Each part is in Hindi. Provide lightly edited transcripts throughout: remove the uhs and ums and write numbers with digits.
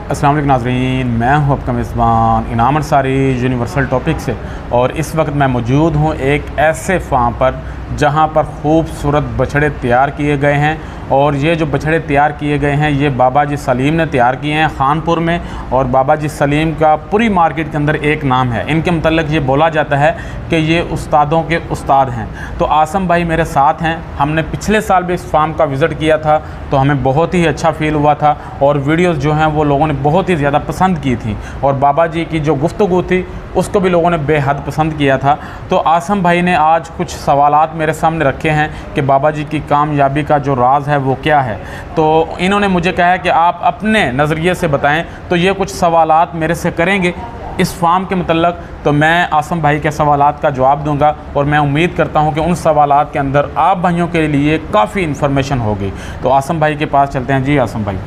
अस्सलाम वालेकुम नाज़रीन, मैं हूं आपका मेज़बान इनाम अंसारी यूनिवर्सल टॉपिक से। और इस वक्त मैं मौजूद हूं एक ऐसे फार्म पर जहां पर खूबसूरत बछड़े तैयार किए गए हैं। और ये जो बछड़े तैयार किए गए हैं ये बाबा जी सलीम ने तैयार किए हैं खानपुर में। और बाबा जी सलीम का पूरी मार्केट के अंदर एक नाम है, इनके मतलब ये बोला जाता है कि ये उस्तादों के उस्ताद हैं। तो आसम भाई मेरे साथ हैं। हमने पिछले साल भी इस फार्म का विज़िट किया था तो हमें बहुत ही अच्छा फ़ील हुआ था और वीडियोज़ जो हैं वो लोगों ने बहुत ही ज़्यादा पसंद की थी। और बाबा जी की जो गुफ्तगू थी उसको भी लोगों ने बेहद पसंद किया था। तो आसम भाई ने आज कुछ सवालात मेरे सामने रखे हैं कि बाबा जी की कामयाबी का जो राज है वो क्या है। तो इन्होंने मुझे कहा है कि आप अपने नज़रिए से बताएं। तो ये कुछ सवालात मेरे से करेंगे इस फार्म के मतलब। तो मैं आसम भाई के सवालात का जवाब दूंगा और मैं उम्मीद करता हूं कि उन सवालात के अंदर आप भाइयों के लिए काफ़ी इन्फॉर्मेशन होगी। तो आसम भाई के पास चलते हैं। जी आसम भाई।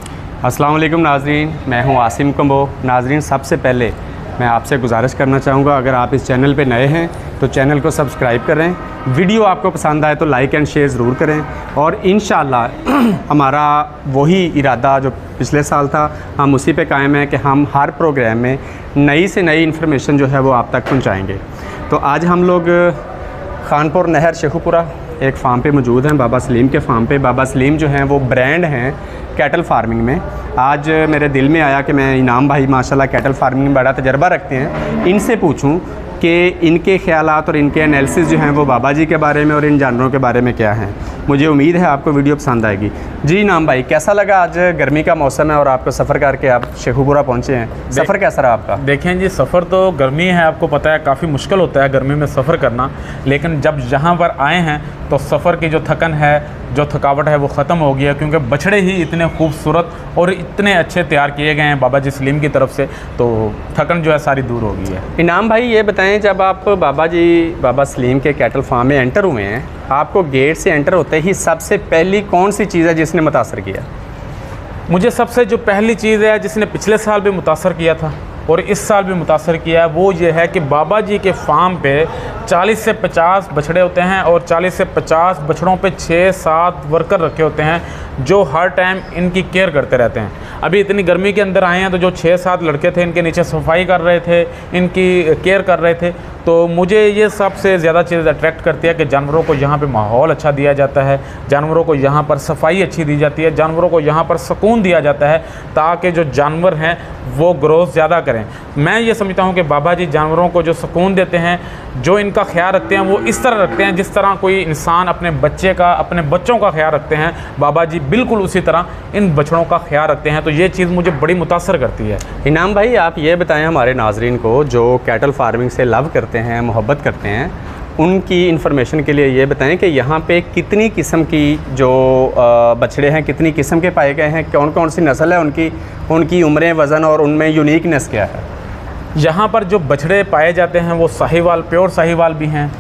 अस्सलाम वालेकुम नाज़रीन, मैं हूं आसिम कंबो। नाज़रीन, सबसे पहले मैं आपसे गुजारिश करना चाहूँगा, अगर आप इस चैनल पे नए हैं तो चैनल को सब्सक्राइब करें। वीडियो आपको पसंद आए तो लाइक एंड शेयर ज़रूर करें। और इंशाअल्लाह हमारा वही इरादा जो पिछले साल था, हम उसी पे कायम हैं कि हम हर प्रोग्राम में नई से नई इन्फॉर्मेशन जो है वो आप तक पहुँचाएँगे। तो आज हम लोग खानपुर नहर शेखुपुरा एक फ़ार्म पे मौजूद हैं, बाबा सलीम के फ़ार्म पे। बाबा सलीम जो हैं वो ब्रांड हैं कैटल फार्मिंग में। आज मेरे दिल में आया कि मैं इनाम भाई माशाल्लाह कैटल फार्मिंग में बड़ा तजर्बा रखते हैं, इनसे पूछूं कि इनके ख़यालात और इनके एनालिसिस जो हैं वो बाबा जी के बारे में और इन जानवरों के बारे में क्या हैं। मुझे उम्मीद है आपको वीडियो पसंद आएगी। जी इनाम भाई, कैसा लगा? आज गर्मी का मौसम है और आपको सफ़र करके आप शेखुपुरा पहुँचे हैं, सफ़र कैसा रहा आपका? देखें जी, सफ़र तो गर्मी है, आपको पता है काफ़ी मुश्किल होता है गर्मी में सफ़र करना। लेकिन जब यहाँ पर आए हैं तो सफ़र की जो थकन है, जो थकावट है वो ख़त्म हो गई है, क्योंकि बछड़े ही इतने खूबसूरत और इतने अच्छे तैयार किए गए हैं बाबा जी सलीम की तरफ से। तो थकन जो है सारी दूर हो गई है। इनाम भाई ये बताएं, जब आप बाबा सलीम के कैटल फार्म में एंटर हुए हैं, आपको गेट से एंटर होते ही सबसे पहली कौन सी चीज़ है जिसने मुतासर किया? मुझे सबसे जो पहली चीज़ है जिसने पिछले साल भी मुतासर किया था और इस साल भी मुतासर किया है वो ये है कि बाबा जी के फार्म पे 40 से 50 बछड़े होते हैं और 40 से 50 बछड़ों पे 6-7 वर्कर रखे होते हैं जो हर टाइम इनकी केयर करते रहते हैं। अभी इतनी गर्मी के अंदर आए हैं तो जो 6-7 लड़के थे इनके नीचे सफाई कर रहे थे, इनकी केयर कर रहे थे। तो मुझे ये सबसे ज़्यादा चीज़ अट्रैक्ट करती है कि जानवरों को यहाँ पे माहौल अच्छा दिया जाता है, जानवरों को यहाँ पर सफाई अच्छी दी जाती है, जानवरों को यहाँ पर सुकून दिया जाता है ताकि जो जानवर हैं वो ग्रोथ ज़्यादा करें। मैं ये समझता हूँ कि बाबा जी जानवरों को जो सुकून देते हैं, जो इनका ख्याल रखते हैं, वो इस तरह रखते हैं जिस तरह कोई इंसान अपने बच्चे का, अपने बच्चों का ख्याल रखते हैं, बाबा जी बिल्कुल उसी तरह इन बछड़ों का ख्याल रखते हैं। तो ये चीज़ मुझे बड़ी मुतासर करती है। इनाम भाई, आप ये बताएं हमारे नाजरीन को जो कैटल फार्मिंग से लव करते हैं, मोहब्बत करते हैं, उनकी इन्फॉर्मेशन के लिए ये बताएं कि यहाँ पे कितनी किस्म की जो बछड़े हैं, कितनी किस्म के पाए गए हैं, कौन कौन सी नस्ल है उनकी उम्रें, वज़न और उनमें यूनिकनेस क्या है? यहाँ पर जो बछड़े पाए जाते हैं वो साहिवाल, प्योर साहिवाल भी हैं,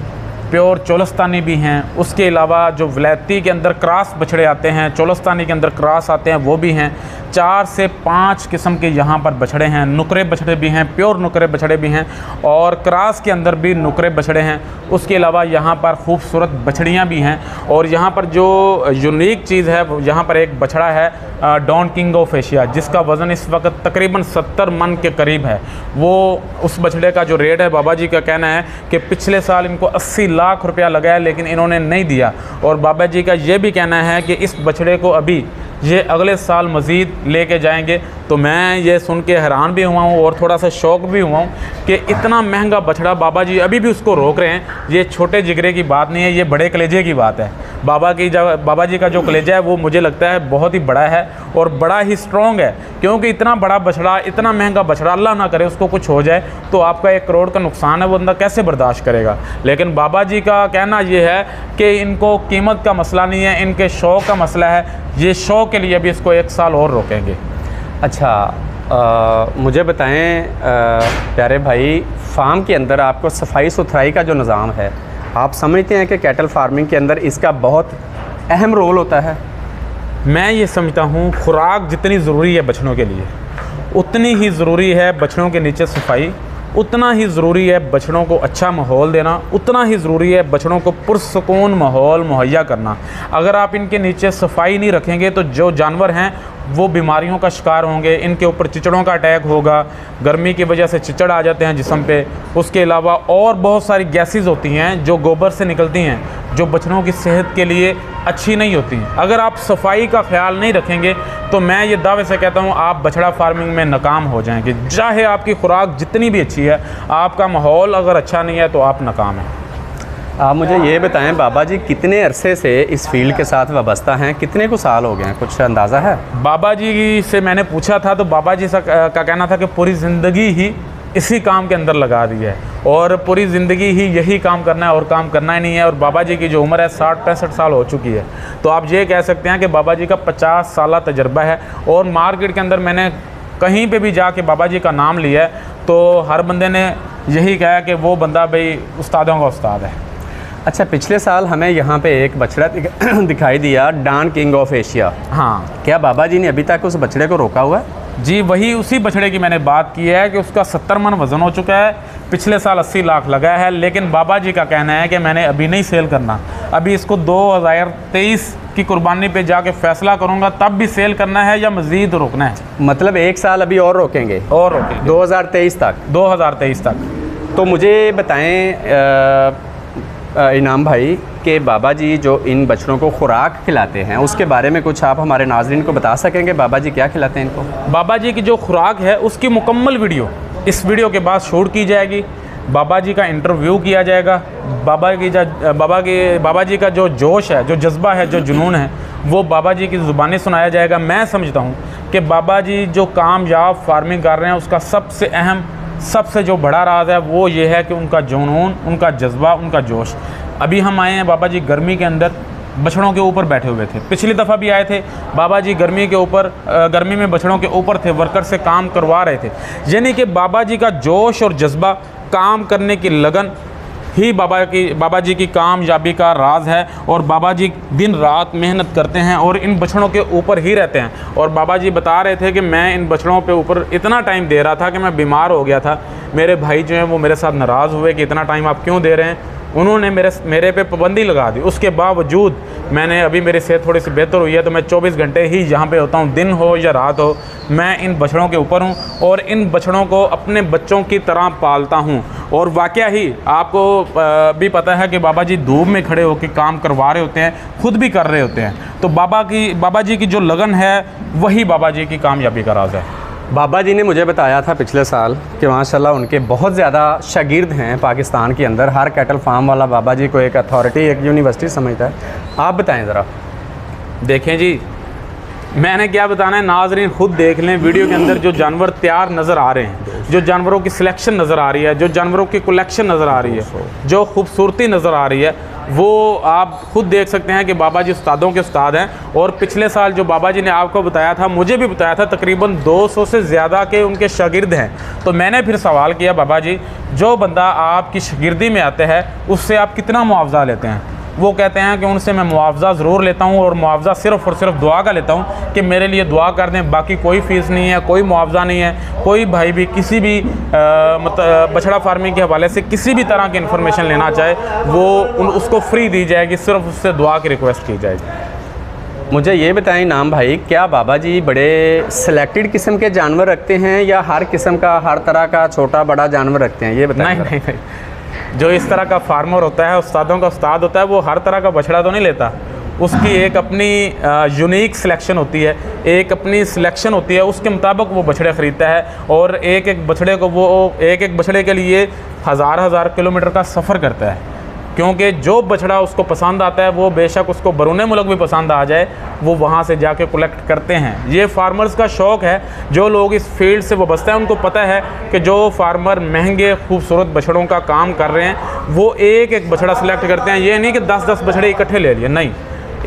प्योर चोलस्तानी भी हैं। उसके अलावा जो विलायती के अंदर क्रॉस बछड़े आते हैं, चोलस्तानी के अंदर क्रॉस आते हैं, वो भी हैं। 4 से 5 किस्म के यहाँ पर बछड़े हैं। नुकरे बछड़े भी हैं, प्योर नुकरे बछड़े भी हैं और क्रॉस के अंदर भी नुकरे बछड़े हैं। उसके अलावा यहाँ पर खूबसूरत बछड़ियाँ भी हैं। और यहाँ पर जो यूनिक चीज़ है, यहाँ पर एक बछड़ा है डॉन किंग ऑफ एशिया, जिसका वज़न इस वक्त तकरीबन 70 मन के करीब है। वो उस बछड़े का जो रेट है, बाबा जी का कहना है कि पिछले साल इनको 80 लाख रुपया लगाया लेकिन इन्होंने नहीं दिया। और बाबा जी का ये भी कहना है कि इस बछड़े को अभी ये अगले साल मज़ीद लेके जाएंगे। तो मैं ये सुन के हैरान भी हुआ हूँ और थोड़ा सा शौक भी हुआ हूँ कि इतना महंगा बछड़ा बाबा जी अभी भी उसको रोक रहे हैं। ये छोटे जिगरे की बात नहीं है, ये बड़े कलेजे की बात है। बाबा जी का जो कलेजा है वो मुझे लगता है बहुत ही बड़ा है और बड़ा ही स्ट्रॉन्ग है, क्योंकि इतना बड़ा बछड़ा, इतना महंगा बछड़ा, अल्लाह ना करे उसको कुछ हो जाए तो आपका 1 करोड़ का नुकसान है, वो बंदा कैसे बर्दाश्त करेगा। लेकिन बाबा जी का कहना ये है कि इनको कीमत का मसला नहीं है, इनके शौक़ का मसला है। ये शौक़ के लिए भी इसको 1 साल और रोकेंगे। अच्छा, मुझे बताएं प्यारे भाई, फार्म के अंदर आपको सफाई सुथराई का जो निज़ाम है, आप समझते हैं कि कैटल फार्मिंग के अंदर इसका बहुत अहम रोल होता है? मैं ये समझता हूँ खुराक जितनी ज़रूरी है बछड़ों के लिए, उतनी ही ज़रूरी है बछड़ों के नीचे सफाई, उतना ही ज़रूरी है बछड़ों को अच्छा माहौल देना, उतना ही ज़रूरी है बछड़ों को पुरसुकून माहौल मुहैया करना। अगर आप इनके नीचे सफाई नहीं रखेंगे तो जो जानवर हैं वो बीमारियों का शिकार होंगे, इनके ऊपर चिचड़ों का अटैक होगा, गर्मी की वजह से चिचड़ आ जाते हैं जिस्म पे। उसके अलावा और बहुत सारी गैसेस होती हैं जो गोबर से निकलती हैं, जो बछड़ों की सेहत के लिए अच्छी नहीं होती। अगर आप सफाई का ख्याल नहीं रखेंगे तो मैं ये दावे से कहता हूँ आप बछड़ा फार्मिंग में नाकाम हो जाएंगे। चाहे आपकी खुराक जितनी भी अच्छी है, आपका माहौल अगर अच्छा नहीं है तो आप नाकाम हैं। आप मुझे ये बताएं बाबा जी कितने अरसे से इस फील्ड के साथ वाबस्ता हैं, कितने को साल हो गए हैं, कुछ अंदाज़ा है? बाबा जी से मैंने पूछा था तो बाबा जी का कहना था कि पूरी ज़िंदगी ही इसी काम के अंदर लगा दी है और पूरी ज़िंदगी ही यही काम करना है और काम करना ही नहीं है। और बाबा जी की जो उम्र है 60-65 साल हो चुकी है, तो आप ये कह सकते हैं कि बाबा जी का 50 साल तजर्बा है। और मार्केट के अंदर मैंने कहीं पे भी जाके बाबा जी का नाम लिया है तो हर बंदे ने यही कहा कि वो बंदा भाई उस्तादों का उस्ताद है। अच्छा, पिछले साल हमें यहाँ पे एक बछड़ा दिखाई दिया, डॉन किंग ऑफ एशिया। हाँ, क्या बाबा जी ने अभी तक उस बछड़े को रोका हुआ है? जी, वही उसी बछड़े की मैंने बात की है कि उसका 70 मन वज़न हो चुका है, पिछले साल 80 लाख लगा है। लेकिन बाबा जी का कहना है कि मैंने अभी नहीं सेल करना, अभी इसको 2023 की कुर्बानी पे जाके फ़ैसला करूँगा, तब भी सेल करना है या मज़ीद रोकना है। मतलब 1 साल अभी और रोकेंगे? और रोकेंगे 2023 तक। 2023 तक। तो मुझे बताएं इनाम भाई कि बाबा जी जो इन बछड़ों को खुराक खिलाते हैं उसके बारे में कुछ आप हमारे नाज़रीन को बता सकेंगे? बाबा जी क्या खिलाते हैं इनको? बाबा जी की जो खुराक है उसकी मुकम्मल वीडियो इस वीडियो के बाद शूट की जाएगी, बाबा जी का इंटरव्यू किया जाएगा। बाबा जी का जो जोश है, जो जज्बा है, जो जुनून है, वो बाबा जी की ज़ुबानी सुनाया जाएगा। मैं समझता हूँ कि बाबा जी जो कामयाब फार्मिंग कर रहे हैं उसका सबसे अहम, सबसे जो बड़ा राज है वो ये है कि उनका जुनून, उनका जज्बा, उनका जोश। अभी हम आए हैं, बाबा जी गर्मी के अंदर बछड़ों के ऊपर बैठे हुए थे, पिछली दफ़ा भी आए थे, बाबा जी गर्मी के ऊपर, गर्मी में बछड़ों के ऊपर थे, वर्कर से काम करवा रहे थे। यानी कि बाबा जी का जोश और जज्बा, काम करने की लगन ही बाबा जी की कामयाबी का राज है। और बाबा जी दिन रात मेहनत करते हैं और इन बछड़ों के ऊपर ही रहते हैं। और बाबा जी बता रहे थे कि मैं इन बछड़ों पे ऊपर इतना टाइम दे रहा था कि मैं बीमार हो गया था। मेरे भाई जो हैं वो मेरे साथ नाराज़ हुए कि इतना टाइम आप क्यों दे रहे हैं। उन्होंने मेरे पे पाबंदी लगा दी। उसके बावजूद मैंने, अभी मेरी सेहत थोड़ी सी बेहतर हुई है तो मैं 24 घंटे ही यहाँ पे होता हूँ, दिन हो या रात हो, मैं इन बछड़ों के ऊपर हूँ और इन बछड़ों को अपने बच्चों की तरह पालता हूँ। और वाकया ही आपको भी पता है कि बाबा जी धूप में खड़े होकर काम करवा रहे होते हैं, खुद भी कर रहे होते हैं। तो बाबा जी की जो लगन है वही बाबा जी की कामयाबी का राज है। बाबा जी ने मुझे बताया था पिछले साल कि माशाल्लाह उनके बहुत ज़्यादा शागिर्द हैं पाकिस्तान के अंदर। हर कैटल फार्म वाला बाबा जी को एक अथॉरिटी, एक यूनिवर्सिटी समझता है। आप बताएं ज़रा। देखें जी, मैंने क्या बताना है, नाजरीन खुद देख लें। वीडियो के अंदर जो जानवर तैयार नज़र आ रहे हैं, जो जानवरों की सिलेक्शन नज़र आ रही है, जो जानवरों की कलेक्शन नज़र आ रही है, जो खूबसूरती नज़र आ रही है, वो आप खुद देख सकते हैं कि बाबा जी उस्तादों के उस्ताद हैं। और पिछले साल जो बाबा जी ने आपको बताया था, मुझे भी बताया था, तकरीबन 200 से ज़्यादा के उनके शागिर्द हैं। तो मैंने फिर सवाल किया, बाबा जी जो बंदा आपकी शागिर्दी में आता है उससे आप कितना मुआवजा लेते हैं? वो कहते हैं कि उनसे मैं मुआवजा ज़रूर लेता हूँ और मुआवजा सिर्फ़ और सिर्फ दुआ का लेता हूँ कि मेरे लिए दुआ कर दें, बाकी कोई फ़ीस नहीं है, कोई मुआवजा नहीं है। कोई भाई भी किसी भी बछड़ा फार्मिंग के हवाले से किसी भी तरह की इन्फॉर्मेशन लेना चाहे वो उसको फ्री दी जाएगी, सिर्फ उससे दुआ की रिक्वेस्ट की जाएगी। मुझे ये बताएं नाम भाई, क्या बाबा जी बड़े सिलेक्टेड किस्म के जानवर रखते हैं या हर किस्म का, हर तरह का छोटा बड़ा जानवर रखते हैं? ये बताएं। नहीं, जो इस तरह का फार्मर होता है, उस्तादों का उस्ताद होता है, वो हर तरह का बछड़ा तो नहीं लेता। उसकी एक अपनी यूनिक सिलेक्शन होती है, एक अपनी सिलेक्शन होती है, उसके मुताबिक वो बछड़े ख़रीदता है। और एक एक बछड़े को वो एक बछड़े के लिए हज़ार किलोमीटर का सफ़र करता है, क्योंकि जो बछड़ा उसको पसंद आता है वो बेशक उसको बरूने मुल्क भी पसंद आ जाए, वो वहाँ से जाके कलेक्ट करते हैं। ये फार्मर्स का शौक़ है। जो लोग इस फील्ड से वाबस्ता हैं उनको पता है कि जो फार्मर महंगे खूबसूरत बछड़ों का काम कर रहे हैं वो एक एक बछड़ा सिलेक्ट करते हैं। ये नहीं कि 10-10 बछड़े इकट्ठे ले लिए, नहीं,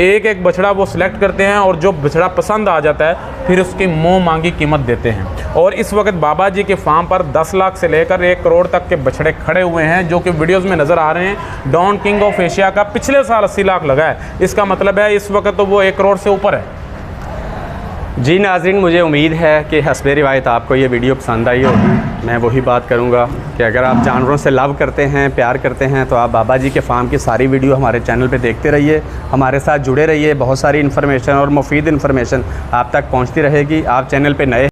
एक एक बछड़ा वो सिलेक्ट करते हैं और जो बछड़ा पसंद आ जाता है फिर उसकी मुँह मांगी कीमत देते हैं। और इस वक्त बाबा जी के फार्म पर 10 लाख से लेकर 1 करोड़ तक के बछड़े खड़े हुए हैं, जो कि वीडियोस में नज़र आ रहे हैं। डॉन किंग ऑफ एशिया का पिछले साल 80 लाख लगा है, इसका मतलब है इस वक्त तो वो 1 करोड़ से ऊपर है। जी नाज़रीन, मुझे उम्मीद है कि हस्बे रिवायत आपको ये वीडियो पसंद आई होगी। मैं वही बात करूँगा कि अगर आप जानवरों से लव करते हैं, प्यार करते हैं, तो आप बाबा जी के फार्म की सारी वीडियो हमारे चैनल पे देखते रहिए, हमारे साथ जुड़े रहिए। बहुत सारी इन्फॉर्मेशन और मुफीद इन्फॉर्मेशन आप तक पहुँचती रहेगी। आप चैनल पे नए